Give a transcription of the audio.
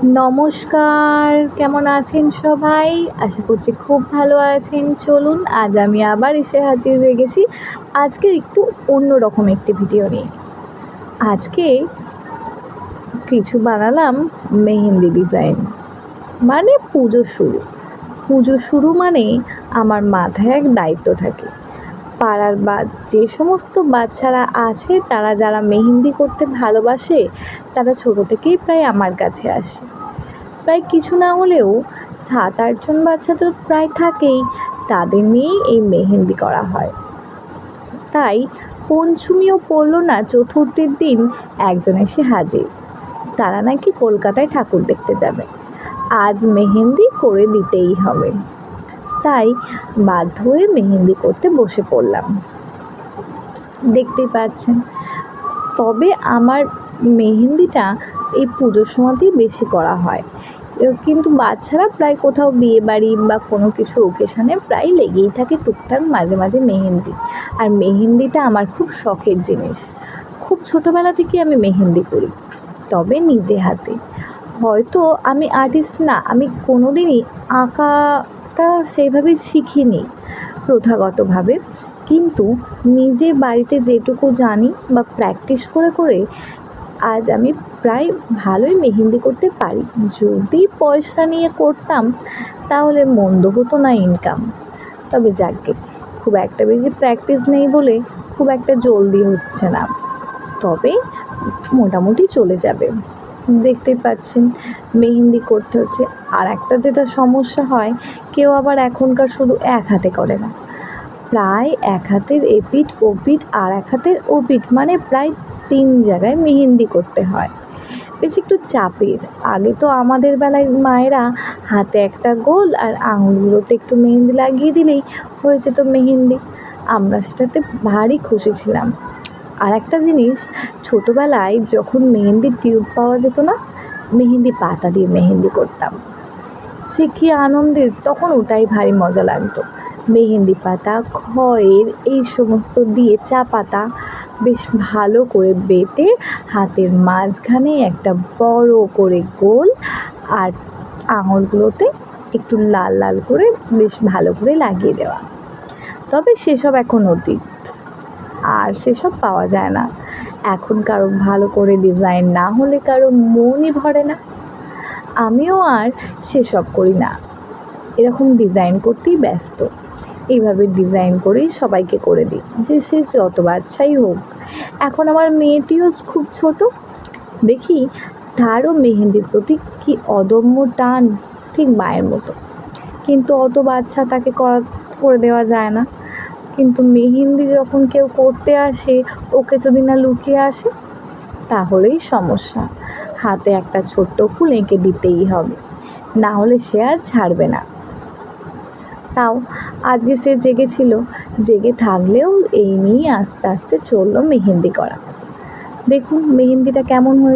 নমস্কার, কেমন আছেন সবাই? আশা করছি খুব ভালো আছেন। চলুন আজ আমি আবার এসে হাজির হয়ে গেছি আজকে একটু অন্যরকম একটি ভিডিও নিয়ে। আজকে কিছু বানালাম মেহেন্দি ডিজাইন, মানে পুজো শুরু মানে আমার মাথায় এক দায়িত্ব থাকে। পাড়ার যে সমস্ত বাচ্চারা আছে তারা যারা মেহেন্দি করতে ভালোবাসে তারা ছোটো থেকেই প্রায় আমার কাছে আসে। প্রায় কিছু না হলেও 7-8 জন বাচ্চা তো প্রায় থাকেই, তাদের নিয়েই এই মেহেন্দি করা হয়। তাই পঞ্চমীও পড়ল না, চতুর্থীর দিন একজন এসে হাজির। তারা নাকি কলকাতায় ঠাকুর দেখতে যাবে, আজ মেহেন্দি করে দিতেই হবে। তাই বাধ্য হয়ে মেহেন্দি করতে বসে পড়লাম। দেখতেই পাচ্ছেন, তবে আমার মেহেন্দিটা এই পুজোর সময়তেই বেশি করা হয়, কিন্তু বাচ্চারা প্রায় কোথাও বিয়ে বাড়ি বা কোনো কিছু ওকেশানে প্রায় লেগেই থাকে টুকটাক মাঝে মাঝে মেহেন্দি। আর মেহেন্দিটা আমার খুব শখের জিনিস, খুব ছোটোবেলা থেকে আমি মেহেন্দি করি, তবে নিজে হাতে। হয়তো আমি আর্টিস্ট না, আমি কোনো দিনই আঁকাটা সেইভাবে শিখিনি প্রথাগতভাবে, কিন্তু নিজে বাড়িতে যেটুকু জানি বা প্র্যাকটিস করে করে আজ আমি প্রায় ভালোই মেহেন্দি করতে পারি। যদি পয়সা নিয়ে করতাম তাহলে মন্দ হতো না ইনকাম, তবে যাকে খুব একটা বেশি প্র্যাকটিস নেই বলে খুব একটা জলদি হচ্ছে না, তবে মোটামুটি চলে যাবে। দেখতেই পাচ্ছেন মেহেন্দি করতে হচ্ছে। আর একটা যেটা সমস্যা হয়, কেউ আবার এখনকার শুধু এক হাতে করে না, প্রায় এক হাতের এপিঠ ওপিঠ আর এক হাতের ওপিঠ, মানে প্রায় 3 জায়গায় মেহেন্দি করতে হয়। বেশ একটু চাপের। আগে তো আমাদের বেলায় মায়েরা হাতে একটা গোল আর আঙুলগুলোতে একটু মেহেন্দি লাগিয়ে দিলেই হয়ে যেত মেহেন্দি, আমরা সেটাতে ভারী খুশি ছিলাম। আর একটা জিনিস, ছোটোবেলায় যখন মেহেন্দির টিউব পাওয়া যেত না, মেহেন্দি পাতা দিয়ে মেহেন্দি করতাম, সে কী আনন্দের, তখন ওটাই ভারী মজা লাগতো। মেহেন্দি পাতা, খয়ের এই সমস্ত দিয়ে চা পাতা বেশ ভালো করে বেটে হাতের মাঝখানে একটা বড় করে গোল আর আঙুলগুলোতে একটু লাল লাল করে বেশ ভালো করে লাগিয়ে দেওয়া। তবে সেসব এখন অতীত, আর সেসব পাওয়া যায় না। এখন কারো ভালো করে ডিজাইন না হলে কারো মনই ভরে না। আমিও আর সেসব করি না, এরকম ডিজাইন করতেই ব্যস্ত। এইভাবে ডিজাইন করেই সবাইকে করে দিই, যে সে যত বাচ্চাই হোক। এখন আমার মেয়েটিও খুব ছোট, দেখি তারও মেহেন্দির প্রতি কি অদম্য টান, ঠিক মায়ের মতো। কিন্তু অত বাচ্চা তাকে করে দেওয়া যায় না। কিন্তু মেহেন্দি যখন কেউ করতে আসে, ওকে যদি না লুকিয়ে আসে তাহলেই সমস্যা। হাতে একটা ছোট্ট ফুল এঁকে দিতেই হবে, না হলে সে আর ছাড়বে না। তাও আজকে সে জেগেছিল, জেগে থাকলেও এই নিয়ে আস্তে আস্তে চললো মেহেন্দি করা। দেখুন মেহেন্দিটা কেমন হয়েছে।